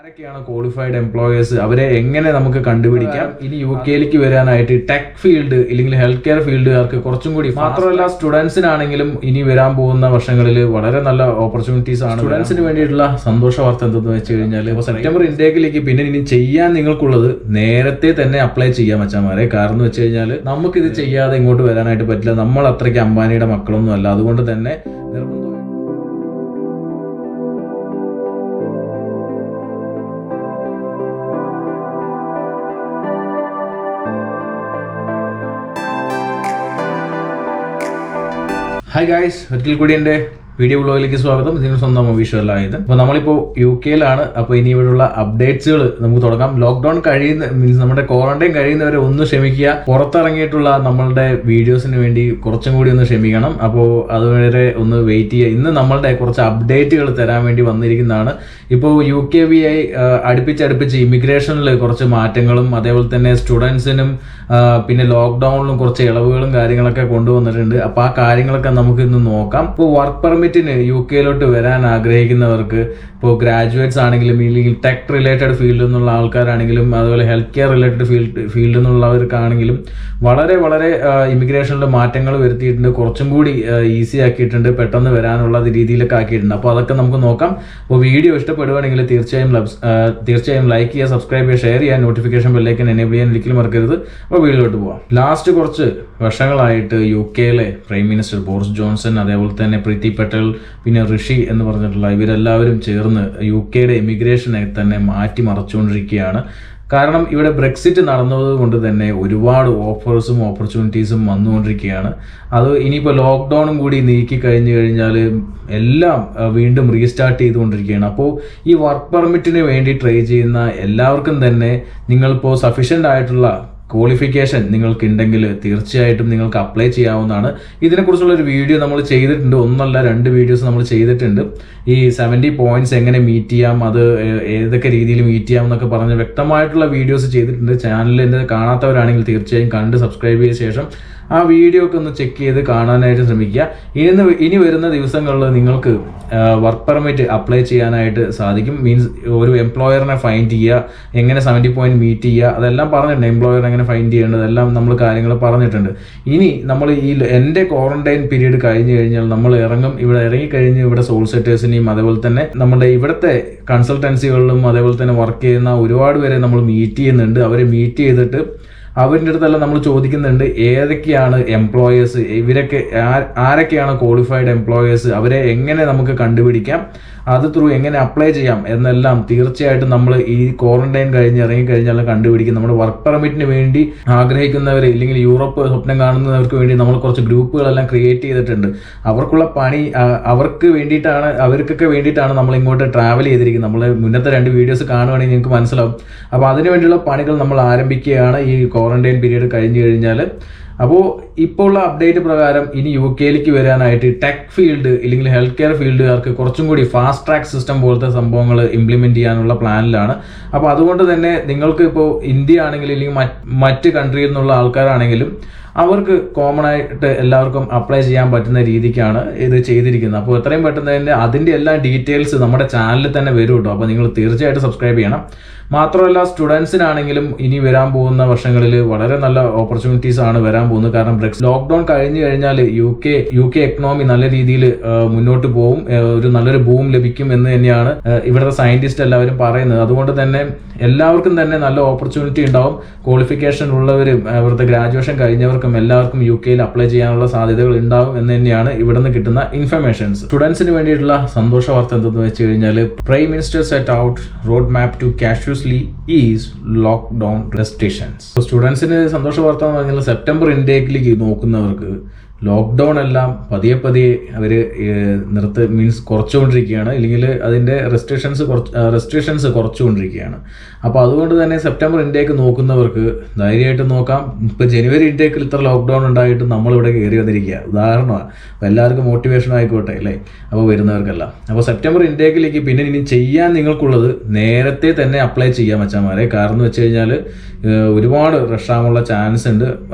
ആരൊക്കെയാണ് qualified employers, അവരെ എങ്ങനെ നമുക്ക് കണ്ടുപിടിക്കാം? ഇനി യു കെയിലേക്ക് വരാനായിട്ട് ടെക് ഫീൽഡ് അല്ലെങ്കിൽ ഹെൽത്ത് കെയർ ഫീൽഡുകാർക്ക് കുറച്ചും കൂടി, മാത്രമല്ല സ്റ്റുഡൻസിനാണെങ്കിലും ഇനി വരാൻ പോകുന്ന വർഷങ്ങളിൽ വളരെ നല്ല ഓപ്പർച്യൂണിറ്റീസ് ആണ്. സ്റ്റുഡൻസിന് വേണ്ടിയിട്ടുള്ള സന്തോഷ വാർത്ത എന്തെന്ന് വെച്ച് കഴിഞ്ഞാൽ, ഇപ്പോൾ സെപ്റ്റംബർ ഇൻടേക്കിലേക്ക് പിന്നെ ഇനി ചെയ്യാൻ നിങ്ങൾക്കുള്ളത് നേരത്തെ തന്നെ അപ്ലൈ ചെയ്യാൻ മച്ചാമാരെ. കാരണം എന്ന് വെച്ച് കഴിഞ്ഞാൽ നമുക്കിത് ചെയ്യാതെ ഇങ്ങോട്ട് വരാനായിട്ട് പറ്റില്ല. നമ്മൾ അത്രയ്ക്ക് അംബാനിയുടെ മക്കളൊന്നും അല്ല. അതുകൊണ്ട് തന്നെ ഹായ് ഗായ്സ്, ഒരിക്കൽ കൂടി എൻ്റെ വീഡിയോ ബ്ലോഗിലേക്ക് സ്വാഗതം. ഇതിന് സ്വന്തം വിഷ്വലായത്. അപ്പോൾ നമ്മളിപ്പോൾ യു കെയിലാണ്. അപ്പോൾ ഇനി ഇവിടെയുള്ള അപ്ഡേറ്റ്സുകൾ നമുക്ക് തുടങ്ങാം. ലോക്ക്ഡൌൺ മീൻസ് നമ്മുടെ ക്വാറന്റൈൻ കഴിയുന്നവരെ ഒന്ന് ക്ഷമിക്കുക. പുറത്തിറങ്ങിയിട്ടുള്ള നമ്മളുടെ വീഡിയോസിന് വേണ്ടി കുറച്ചും കൂടി ഒന്ന് ക്ഷമിക്കണം. അപ്പോൾ അതുവരെ ഒന്ന് വെയിറ്റ് ചെയ്യുക. ഇന്ന് നമ്മളുടെ കുറച്ച് അപ്ഡേറ്റുകൾ തരാൻ വേണ്ടി വന്നിരിക്കുന്നതാണ്. ഇപ്പോൾ UKVI അടുപ്പിച്ച് ഇമിഗ്രേഷനിൽ കുറച്ച് മാറ്റങ്ങളും അതേപോലെ തന്നെ സ്റ്റുഡൻസിനും പിന്നെ ലോക്ക്ഡൌണിലും കുറച്ച് ഇളവുകളും കാര്യങ്ങളൊക്കെ കൊണ്ടുവന്നിട്ടുണ്ട്. അപ്പോൾ ആ കാര്യങ്ങളൊക്കെ നമുക്ക് ഇന്ന് നോക്കാം. ഇപ്പോൾ വർക്ക് പെർമിറ്റിന് യു കെയിലോട്ട് വരാൻ ആഗ്രഹിക്കുന്നവർക്ക്, ഇപ്പോൾ ഗ്രാജുവേറ്റ്സ് ആണെങ്കിലും ഇല്ലെങ്കിൽ ടെക് റിലേറ്റഡ് ഫീൽഡിൽ നിന്നുള്ള ആൾക്കാരാണെങ്കിലും അതുപോലെ ഹെൽത്ത് കെയർ റിലേറ്റഡ് ഫീൽഡിൽ നിന്നുള്ളവർക്കാണെങ്കിലും വളരെ ഇമിഗ്രേഷനിൽ മാറ്റങ്ങൾ വരുത്തിയിട്ടുണ്ട്. കുറച്ചും കൂടി ഈസി ആക്കിയിട്ടുണ്ട്, പെട്ടെന്ന് വരാനുള്ള രീതിയിലൊക്കെ ആക്കിയിട്ടുണ്ട്. അപ്പോൾ അതൊക്കെ നമുക്ക് നോക്കാം. അപ്പോൾ വീഡിയോ ഇഷ്ടപ്പെടുവാണെങ്കിൽ തീർച്ചയായും ലൈക്ക് ചെയ്യുക, സബ്സ്ക്രൈബ് ചെയ്യുക, ഷെയർ ചെയ്യുക, നോട്ടിഫിക്കേഷൻ ബെല്ലൈക്കൻ എനേബിൾ ചെയ്യാൻ ഒരിക്കലും മറക്കരുത്. അപ്പോൾ വീഡിയോയിലോട്ട് പോകാം. ലാസ്റ്റ് കുറച്ച് വർഷങ്ങളായിട്ട് യു കെയിലെ പ്രൈം മിനിസ്റ്റർ ബോറിസ് ജോൺസൺ, അതേപോലെ തന്നെ പ്രീതി പട്ടേൽ, പിന്നെ ഋഷി എന്ന് പറഞ്ഞിട്ടുള്ള ഇവരെല്ലാവരും ചേർന്ന് യു കെയുടെ ഇമിഗ്രേഷനെ തന്നെ മാറ്റിമറിച്ചുകൊണ്ടിരിക്കുകയാണ്. കാരണം ഇവിടെ ബ്രെക്സിറ്റ് നടന്നത് കൊണ്ട് തന്നെ ഒരുപാട് ഓഫേഴ്സും ഓപ്പർച്യൂണിറ്റീസും വന്നുകൊണ്ടിരിക്കുകയാണ്. അത് ഇനിയിപ്പോൾ ലോക്ക്ഡൗണും കൂടി നീക്കി കഴിഞ്ഞു കഴിഞ്ഞാൽ എല്ലാം വീണ്ടും റീസ്റ്റാർട്ട് ചെയ്തുകൊണ്ടിരിക്കുകയാണ്. അപ്പോൾ ഈ വർക്ക് പെർമിറ്റിന് വേണ്ടി ട്രൈ ചെയ്യുന്ന എല്ലാവർക്കും തന്നെ നിങ്ങളിപ്പോൾ സഫീഷ്യൻ്റ് ആയിട്ടുള്ള ക്വാളിഫിക്കേഷൻ നിങ്ങൾക്കുണ്ടെങ്കിൽ തീർച്ചയായിട്ടും നിങ്ങൾക്ക് അപ്ലൈ ചെയ്യാവുന്നതാണ്. ഇതിനെക്കുറിച്ചുള്ളൊരു വീഡിയോ നമ്മൾ ചെയ്തിട്ടുണ്ട്. ഒന്നല്ല 2 വീഡിയോസ് നമ്മൾ ചെയ്തിട്ടുണ്ട്. ഈ 70 പോയിന്റ്സ് എങ്ങനെ മീറ്റ് ചെയ്യാം, അത് ഏതൊക്കെ രീതിയിൽ മീറ്റ് ചെയ്യാം എന്നൊക്കെ പറഞ്ഞ് വ്യക്തമായിട്ടുള്ള വീഡിയോസ് ചെയ്തിട്ടുണ്ട്. ചാനലിൽ എൻ്റെ കാണാത്തവരാണെങ്കിൽ തീർച്ചയായും കണ്ട് സബ്സ്ക്രൈബ് ചെയ്ത ശേഷം ആ വീഡിയോ ഒക്കെ ഒന്ന് ചെക്ക് ചെയ്ത് കാണാനായിട്ട് ശ്രമിക്കുക. ഇനി വരുന്ന ദിവസങ്ങളിൽ നിങ്ങൾക്ക് വർക്ക് പെർമിറ്റ് അപ്ലൈ ചെയ്യാനായിട്ട് സാധിക്കും. മീൻസ് ഒരു എംപ്ലോയറിനെ ഫൈൻഡ് ചെയ്യുക, എങ്ങനെ 70 പോയിന്റ് മീറ്റ് ചെയ്യുക, അതെല്ലാം പറഞ്ഞിട്ടുണ്ട്. എംപ്ലോയർ എങ്ങനെ ഫൈൻഡ് ചെയ്യേണ്ടത് എല്ലാം നമ്മൾ കാര്യങ്ങൾ പറഞ്ഞിട്ടുണ്ട്. ഇനി നമ്മൾ എൻ്റെ ക്വാറന്റൈൻ പീരീഡ് കഴിഞ്ഞ് കഴിഞ്ഞാൽ നമ്മൾ ഇറങ്ങിക്കഴിഞ്ഞ് ഇവിടെ സോളിസിറ്റേഴ്സിനെയും അതേപോലെ തന്നെ നമ്മുടെ ഇവിടുത്തെ കൺസൾട്ടൻസികളിലും അതേപോലെ തന്നെ വർക്ക് ചെയ്യുന്ന ഒരുപാട് പേരെ നമ്മൾ മീറ്റ് ചെയ്യുന്നുണ്ട്. അവരെ മീറ്റ് ചെയ്തിട്ട് അവരുടെ അടുത്തെല്ലാം നമ്മൾ ചോദിക്കുന്നുണ്ട് ഏതൊക്കെയാണ് എംപ്ലോയേഴ്സ്, ഇവരൊക്കെ ആരൊക്കെയാണ് ക്വാളിഫൈഡ് എംപ്ലോയേഴ്സ്, അവരെ എങ്ങനെ നമുക്ക് കണ്ടുപിടിക്കാം, അത് ത്രൂ എങ്ങനെ അപ്ലൈ ചെയ്യാം എന്നെല്ലാം തീർച്ചയായിട്ടും നമ്മൾ ഈ ക്വാറന്റൈൻ ഇറങ്ങിക്കഴിഞ്ഞാൽ കണ്ടുപിടിക്കും. നമ്മുടെ വർക്ക് പെർമിറ്റിന് വേണ്ടി ആഗ്രഹിക്കുന്നവർ ഇല്ലെങ്കിൽ യൂറോപ്പ് സ്വപ്നം കാണുന്നവർക്ക് വേണ്ടി നമ്മൾ കുറച്ച് ഗ്രൂപ്പുകളെല്ലാം ക്രിയേറ്റ് ചെയ്തിട്ടുണ്ട്. അവർക്കുള്ള പണി അവർക്കൊക്കെ വേണ്ടിയിട്ടാണ് നമ്മൾ ഇങ്ങോട്ട് ട്രാവൽ ചെയ്തിരിക്കുന്നത്. നമ്മൾ മുന്നത്തെ 2 വീഡിയോസ് കാണുവാണെങ്കിൽ നിങ്ങൾക്ക് മനസ്സിലാവും. അപ്പോൾ അതിനുവേണ്ടിയുള്ള പണികൾ നമ്മൾ ആരംഭിക്കുകയാണ് ഈ ക്വാറന്റൈൻ പീരീഡ് കഴിഞ്ഞു കഴിഞ്ഞാൽ. അപ്പോൾ ഇപ്പോൾ ഉള്ള അപ്ഡേറ്റ് പ്രകാരം ഇനി യു കെയിലേക്ക് വരാനായിട്ട് ടെക് ഫീൽഡ് ഇല്ലെങ്കിൽ ഹെൽത്ത് കെയർ ഫീൽഡുകാർക്ക് കുറച്ചും കൂടി ഫാസ്റ്റ് ട്രാക്ക് സിസ്റ്റം പോലത്തെ സംഭവങ്ങൾ ഇംപ്ലിമെന്റ് ചെയ്യാനുള്ള പ്ലാനിലാണ്. അപ്പോൾ അതുകൊണ്ട് തന്നെ നിങ്ങൾക്ക് ഇപ്പോൾ ഇന്ത്യ ആണെങ്കിലും ഇല്ലെങ്കിൽ മറ്റ് കൺട്രിയിൽ നിന്നുള്ള ആൾക്കാരാണെങ്കിലും അവർക്ക് കോമൺ ആയിട്ട് എല്ലാവർക്കും അപ്ലൈ ചെയ്യാൻ പറ്റുന്ന രീതിക്കാണ് ഇത് ചെയ്തിരിക്കുന്നത്. അപ്പോൾ എത്രയും പെട്ടെന്ന് അതിൻ്റെ എല്ലാ ഡീറ്റെയിൽസ് നമ്മുടെ ചാനലിൽ തന്നെ വരും കേട്ടോ. അപ്പോൾ നിങ്ങൾ തീർച്ചയായിട്ടും സബ്സ്ക്രൈബ് ചെയ്യണം. മാത്രമല്ല സ്റ്റുഡൻസിനാണെങ്കിലും ഇനി വരാൻ പോകുന്ന വർഷങ്ങളിൽ വളരെ നല്ല ഓപ്പർച്യൂണിറ്റീസ് ആണ് വരാൻ പോകുന്നത്. കാരണം ലോക്ക്ഡൌൺ കഴിഞ്ഞു കഴിഞ്ഞാൽ യു കെ എക്കണോമി നല്ല രീതിയിൽ മുന്നോട്ട് പോകും, ഒരു നല്ലൊരു ബൂം ലഭിക്കും എന്ന് തന്നെയാണ് ഇവിടുത്തെ സയന്റിസ്റ്റ് എല്ലാവരും പറയുന്നത്. അതുകൊണ്ട് തന്നെ എല്ലാവർക്കും തന്നെ നല്ല ഓപ്പർച്യൂണിറ്റി ഉണ്ടാവും. ക്വാളിഫിക്കേഷൻ ഉള്ളവരും ഇവിടുത്തെ ഗ്രാജുവേഷൻ കഴിഞ്ഞവർക്കും എല്ലാവർക്കും യു കെയിൽ അപ്ലൈ ചെയ്യാനുള്ള സാധ്യതകൾ ഉണ്ടാവും എന്ന് തന്നെയാണ് ഇവിടുന്ന് കിട്ടുന്ന ഇൻഫർമേഷൻസ്. സ്റ്റുഡൻസിന് വേണ്ടിയിട്ടുള്ള സന്തോഷ വാർത്ത എന്തെന്ന് വെച്ച് കഴിഞ്ഞാൽ, prime minister set out road map to cautiously ease lockdown restrictions. സ്റ്റുഡൻസിന് സന്തോഷ വാർത്ത എന്ന് പറഞ്ഞാൽ സെപ്റ്റംബർ ഇൻടേക്കിലേക്ക് നോക്കുന്നവർക്ക് ലോക്ക്ഡൗൺ എല്ലാം പതിയെ അവർ കുറച്ചുകൊണ്ടിരിക്കുകയാണ്, ഇല്ലെങ്കിൽ അതിൻ്റെ റെസ്ട്രിക്ഷൻസ് കുറച്ചുകൊണ്ടിരിക്കുകയാണ്. അപ്പോൾ അതുകൊണ്ട് തന്നെ സെപ്റ്റംബർ ഇൻടേക്ക് നോക്കുന്നവർക്ക് ധൈര്യമായിട്ട് നോക്കാം. ഇപ്പോൾ ജനുവരി ഇൻടേക്കിൽ ഇത്ര ലോക്ക്ഡൗൺ ഉണ്ടായിട്ട് നമ്മളിവിടെ കയറി വന്നിരിക്കുക ഉദാഹരണമാണ്. അപ്പോൾ എല്ലാവർക്കും മോട്ടിവേഷൻ ആയിക്കോട്ടെ അല്ലേ, അപ്പോൾ വരുന്നവർക്കെല്ലാം. അപ്പോൾ സെപ്റ്റംബർ ഇൻടേക്കിലേക്ക് പിന്നെ ഇനി ചെയ്യാൻ നിങ്ങൾക്കുള്ളത് നേരത്തെ തന്നെ അപ്ലൈ ചെയ്യാൻ മച്ചാമാരെ. കാരണം എന്ന് വെച്ച് കഴിഞ്ഞാൽ ഒരുപാട് റഷാമുള്ള ചാൻസ് ഉണ്ട്.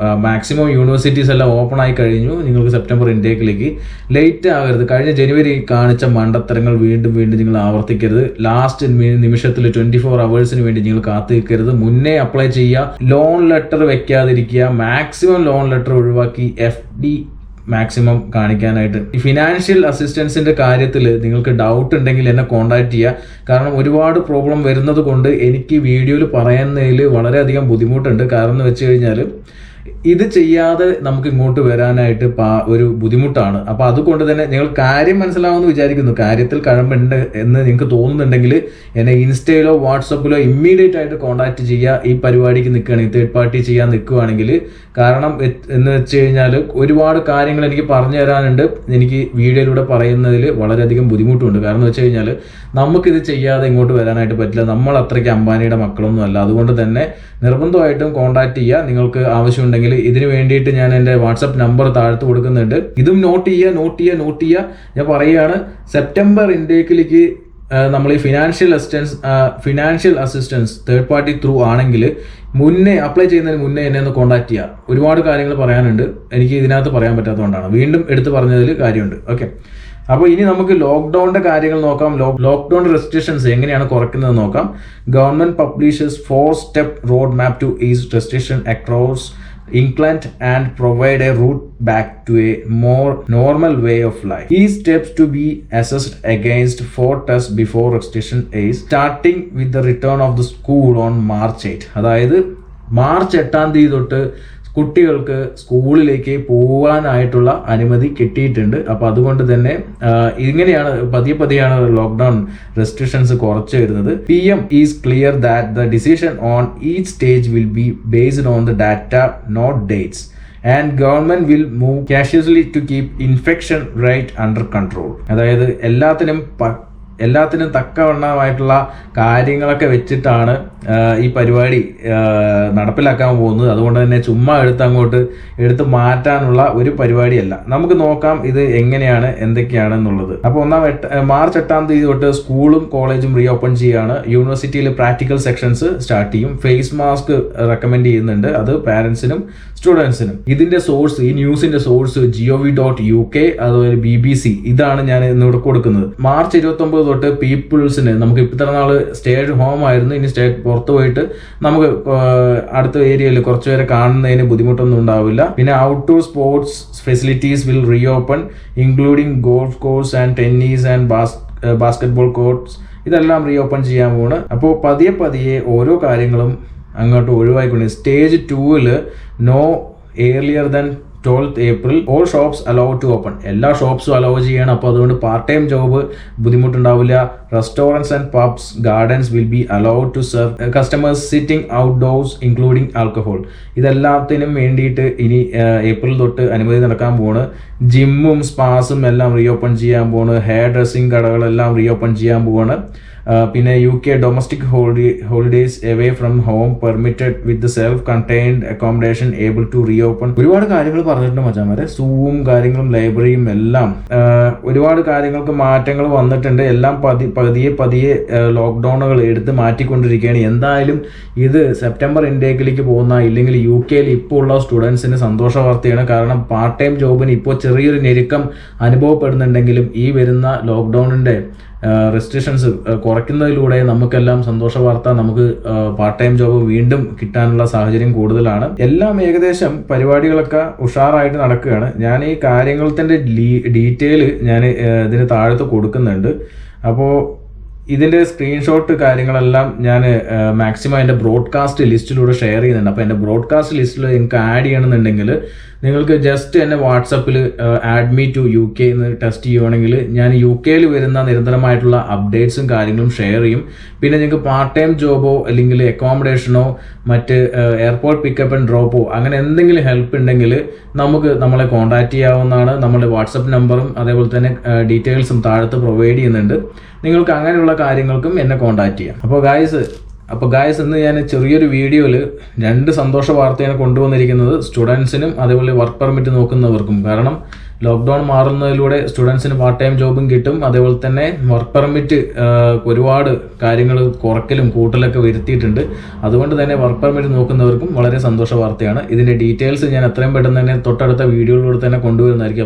മാക്സിമം യൂണിവേഴ്സിറ്റീസ് എല്ലാം ഓപ്പൺ ആയി കഴിഞ്ഞു. നിങ്ങൾക്ക് സെപ്റ്റംബർ ഇൻടേക്കിലേക്ക് ലേറ്റ് ആകരുത്. കഴിഞ്ഞ ജനുവരി കാണിച്ച മണ്ടത്തരങ്ങൾ വീണ്ടും നിങ്ങൾ ആവർത്തിക്കരുത്. ലാസ്റ്റ് നിമിഷത്തിൽ 24 hours വേണ്ടി നിങ്ങൾ കാത്തു നിൽക്കരുത്. മുന്നേ അപ്ലൈ ചെയ്യുക. ലോൺ ലെറ്റർ വെക്കാതിരിക്കുക. മാക്സിമം ലോൺ ലെറ്റർ ഒഴിവാക്കി FD മാക്സിമം കാണിക്കാനായിട്ട്. ഈ ഫിനാൻഷ്യൽ അസിസ്റ്റൻസിന്റെ കാര്യത്തിൽ നിങ്ങൾക്ക് ഡൗട്ട് ഉണ്ടെങ്കിൽ എന്നെ കോൺടാക്ട് ചെയ്യുക. കാരണം ഒരുപാട് പ്രോബ്ലം വരുന്നത് കൊണ്ട് എനിക്ക് വീഡിയോയിൽ പറയുന്നതിൽ വളരെയധികം ബുദ്ധിമുട്ടുണ്ട്. കാരണം എന്ന് വെച്ച് കഴിഞ്ഞാൽ ഇത് ചെയ്യാതെ നമുക്ക് ഇങ്ങോട്ട് വരാനായിട്ട് ഒരു ബുദ്ധിമുട്ടാണ്. അപ്പോൾ അതുകൊണ്ട് തന്നെ നിങ്ങൾ കാര്യം മനസ്സിലാവുമെന്ന് വിചാരിക്കുന്നു. കാര്യത്തിൽ കഴമ്പുണ്ട് എന്ന് നിങ്ങൾക്ക് തോന്നുന്നുണ്ടെങ്കിൽ എന്നെ ഇൻസ്റ്റയിലോ വാട്സപ്പിലോ ഇമ്മീഡിയറ്റ് ആയിട്ട് കോൺടാക്ട് ചെയ്യുക. ഈ പരിപാടിക്ക് നിൽക്കുകയാണെങ്കിൽ, തേർഡ് പാർട്ടി ചെയ്യാൻ നിൽക്കുകയാണെങ്കിൽ. കാരണം എന്ന് വെച്ച് കഴിഞ്ഞാൽ ഒരുപാട് കാര്യങ്ങൾ എനിക്ക് പറഞ്ഞു തരാനുണ്ട്. എനിക്ക് വീഡിയോയിലൂടെ പറയുന്നതിൽ വളരെയധികം ബുദ്ധിമുട്ടുണ്ട്. കാരണം എന്ന് വെച്ച് കഴിഞ്ഞാൽ നമുക്കിത് ചെയ്യാതെ ഇങ്ങോട്ട് വരാനായിട്ട് പറ്റില്ല. നമ്മൾ അത്രയ്ക്ക് അംബാനിയുടെ മക്കളൊന്നും അല്ല. അതുകൊണ്ട് തന്നെ നിർബന്ധമായിട്ടും കോൺടാക്ട് ചെയ്യുക. നിങ്ങൾക്ക് ആവശ്യമുണ്ടെങ്കിൽ ഇതിന് വേണ്ടിയിട്ട് ഞാൻ എൻ്റെ വാട്സപ്പ് നമ്പർ താഴത്ത് കൊടുക്കുന്നുണ്ട്. ഇതും നോട്ട് ചെയ്യുക. ഞാൻ പറയുകയാണ്, സെപ്റ്റംബർ ഇൻടേക്കിലേക്ക് നമ്മൾ ഈ financial assistance third party through ആണെങ്കിൽ മുന്നേ അപ്ലൈ ചെയ്യുന്നതിന് മുന്നേ എന്നെ ഒന്ന് കോൺടാക്ട് ചെയ്യുക. ഒരുപാട് കാര്യങ്ങൾ പറയാനുണ്ട്. എനിക്ക് ഇതിനകത്ത് പറയാൻ പറ്റാത്തതുകൊണ്ടാണ് വീണ്ടും എടുത്ത് പറഞ്ഞതിൽ കാര്യമുണ്ട്. ഓക്കെ, അപ്പോൾ ഇനി നമുക്ക് ലോക്ക്ഡൌണിന്റെ കാര്യങ്ങൾ നോക്കാം. ലോക്ക്ഡൌൺ റെസ്ട്രിക്ഷൻസ് എങ്ങനെയാണ് കുറയ്ക്കുന്നത് നോക്കാം. Government publishes 4-step road map to ease restriction across England and provide a route back to a more normal way of life. These steps to be assessed against 4 tests before restriction is starting with the return of the school on March 8. അതായത് March 8 തൊട്ട് കുട്ടികൾക്ക് സ്കൂളിലേക്ക് പോകാനായിട്ടുള്ള അനുമതി കിട്ടിയിട്ടുണ്ട്. അപ്പോൾ അതുകൊണ്ട് തന്നെ ഇങ്ങനെയാണ് പതിയെയാണ് ലോക്ക്ഡൌൺ റെസ്ട്രിക്ഷൻസ് കുറച്ച് വരുന്നത്. PM is clear that the decision on each stage will be based on the data, not dates. And government will move cautiously to keep infection rate under control. അതായത് എല്ലാത്തിനും തക്കവണ്ണമായിട്ടുള്ള കാര്യങ്ങളൊക്കെ വെച്ചിട്ടാണ് ഈ പരിപാടി നടപ്പിലാക്കാൻ പോകുന്നത്. അതുകൊണ്ട് തന്നെ ചുമ്മാ എടുത്ത് മാറ്റാനുള്ള ഒരു പരിപാടിയല്ല. നമുക്ക് നോക്കാം ഇത് എങ്ങനെയാണ് എന്തൊക്കെയാണെന്നുള്ളത്. അപ്പോൾ മാർച്ച് 8 തൊട്ട് സ്കൂളും കോളേജും റീ ഓപ്പൺ ചെയ്യുകയാണ്. യൂണിവേഴ്സിറ്റിയിൽ പ്രാക്ടിക്കൽ സെക്ഷൻസ് സ്റ്റാർട്ട് ചെയ്യും. ഫേസ് മാസ്ക് റെക്കമെൻഡ് ചെയ്യുന്നുണ്ട്, അത് പാരൻസിനും സ്റ്റുഡൻസിനും. ഇതിന്റെ സോഴ്സ്, ഈ ന്യൂസിന്റെ സോഴ്സ് gov.uk അതുപോലെ BBC. ഇതാണ് ഞാൻ ഇന്നിവിടെ കൊടുക്കുന്നത്. മാർച്ച് 29 തൊട്ട് പീപ്പിൾസിന് നമുക്ക് ഇത്ര നാൾ സ്റ്റേ അറ്റ് ഹോം ആയിരുന്നു. ഇനി പുറത്ത് പോയിട്ട് നമുക്ക് അടുത്ത ഏരിയയിൽ കുറച്ചുപേരെ കാണുന്നതിന് ബുദ്ധിമുട്ടൊന്നും ഉണ്ടാവില്ല. പിന്നെ outdoor sports facilities will reopen including golf course and tennis and basketball courts. ഇതെല്ലാം റീ ഓപ്പൺ ചെയ്യാൻ പോവാണ്. അപ്പോൾ പതിയെ ഓരോ കാര്യങ്ങളും അങ്ങോട്ട് ഒഴിവായിക്കൊണ്ട് stage 2 no earlier than 12th April all shops allowed to open. എല്ലാ ഷോപ്സും അലോ ചെയ്യണം. അപ്പോൾ അതുകൊണ്ട് പാർട്ട് ടൈം ജോബ് ബുദ്ധിമുട്ടുണ്ടാവില്ല. Restaurants and pubs, gardens will be allowed to serve customers sitting outdoors including alcohol. ഇതെല്ലാത്തിനും വേണ്ടിയിട്ട് ഇനി ഏപ്രിൽ തൊട്ട് അനുമതി നടക്കാൻ പോണ്. ജിമ്മും സ്പാസും എല്ലാം റീ ഓപ്പൺ ചെയ്യാൻ പോണ്. ഹെയർ ഡ്രസ്സിംഗ് കടകളെല്ലാം റീ ഓപ്പൺ ചെയ്യാൻ പോവാണ്. പിന്നെ UK domestic holidays away from home permitted with self contained accommodation able to reopen. ഒരുപാട് കാര്യങ്ങൾ പറഞ്ഞിട്ടുണ്ട് മച്ചാമാരെ. സൂവും കാര്യങ്ങളും ലൈബ്രറിയും എല്ലാം ഒരുപാട് കാര്യങ്ങൾക്ക് മാറ്റങ്ങൾ വന്നിട്ടുണ്ട്. എല്ലാം പതിയെ ലോക്ക്ഡൗണുകൾ എടുത്ത് മാറ്റിക്കൊണ്ടിരിക്കുകയാണ്. എന്തായാലും ഇത് സെപ്റ്റംബർ ഇൻടേക്കിലേക്ക് പോകുന്ന, ഇല്ലെങ്കിൽ UK ഇപ്പോൾ ഉള്ള സ്റ്റുഡൻസിന് സന്തോഷ വാർത്തയാണ്. കാരണം പാർട്ട് ടൈം ജോബിന് ഇപ്പോൾ ചെറിയൊരു ഞെരുക്കം അനുഭവപ്പെടുന്നുണ്ടെങ്കിലും ഈ വരുന്ന ലോക്ക്ഡൗണിന്റെ റെസ്ട്രിക്ഷൻസ് കുറയ്ക്കുന്നതിലൂടെ നമുക്കെല്ലാം സന്തോഷ വാർത്ത. നമുക്ക് പാർട്ട് ടൈം ജോബ് വീണ്ടും കിട്ടാനുള്ള സാഹചര്യം കൂടുതലാണ്. എല്ലാം ഏകദേശം പരിപാടികളൊക്കെ ഉഷാറായിട്ട് നടക്കുകയാണ്. ഞാൻ ഈ കാര്യങ്ങളുടെ ഡീറ്റെയിൽ ഞാൻ ഇതിന് താഴത്ത് കൊടുക്കുന്നുണ്ട്. അപ്പോൾ ഇതിൻ്റെ സ്ക്രീൻഷോട്ട് കാര്യങ്ങളെല്ലാം ഞാൻ മാക്സിമം എൻ്റെ ബ്രോഡ്കാസ്റ്റ് ലിസ്റ്റിലൂടെ ഷെയർ ചെയ്യുന്നുണ്ട്. അപ്പോൾ എൻ്റെ ബ്രോഡ്കാസ്റ്റ് ലിസ്റ്റിൽ നിങ്ങൾക്ക് ആഡ് ചെയ്യണമെന്നുണ്ടെങ്കിൽ നിങ്ങൾക്ക് ജസ്റ്റ് എന്നെ വാട്സപ്പിൽ ആഡ് മീ ടു UK എന്ന് ടെസ്റ്റ് ചെയ്യുവാണെങ്കിൽ ഞാൻ UK വരുന്ന നിരന്തരമായിട്ടുള്ള അപ്ഡേറ്റ്സും കാര്യങ്ങളും ഷെയർ ചെയ്യും. പിന്നെ നിങ്ങൾക്ക് പാർട്ട് ടൈം ജോബോ അല്ലെങ്കിൽ അക്കോമഡേഷനോ മറ്റ് എയർപോർട്ട് പിക്കപ്പ് ആൻഡ് ഡ്രോപ്പോ അങ്ങനെ എന്തെങ്കിലും ഹെൽപ്പ് ഉണ്ടെങ്കിൽ നമ്മളെ കോൺടാക്ട് ചെയ്യാവുന്നതാണ്. നമ്മുടെ വാട്സപ്പ് നമ്പറും അതേപോലെ തന്നെ ഡീറ്റെയിൽസും താഴത്ത് പ്രൊവൈഡ് ചെയ്യുന്നുണ്ട്. നിങ്ങൾക്ക് അങ്ങനെയുള്ള കാര്യങ്ങൾക്കും എന്നെ കോൺടാക്ട് ചെയ്യാം. അപ്പോൾ ഗായ്സ്, അപ്പോൾ ഗായ്സ്, ഇന്ന് ഞാൻ ചെറിയൊരു വീഡിയോയിൽ 2 സന്തോഷ വാർത്തയാണ് കൊണ്ടുവന്നിരിക്കുന്നത് സ്റ്റുഡൻസിനും അതേപോലെ വർക്ക് പെർമിറ്റ് നോക്കുന്നവർക്കും. കാരണം ലോക്ക്ഡൗൺ മാറുന്നതിലൂടെ സ്റ്റുഡൻസിന് പാർട്ട് ടൈം ജോബും കിട്ടും, അതേപോലെ തന്നെ വർക്ക് പെർമിറ്റ് ഒരുപാട് കാര്യങ്ങൾ കുറയ്ക്കലും കൂട്ടലൊക്കെ വരുത്തിയിട്ടുണ്ട്. അതുകൊണ്ട് തന്നെ വർക്ക് പെർമിറ്റ് നോക്കുന്നവർക്കും വളരെ സന്തോഷ വാർത്തയാണ്. ഇതിൻ്റെ ഡീറ്റെയിൽസ് ഞാൻ എത്രയും പെട്ടെന്ന് തന്നെ തൊട്ടടുത്ത വീഡിയോയിലൂടെ തന്നെ കൊണ്ടുവരുന്നതായിരിക്കും.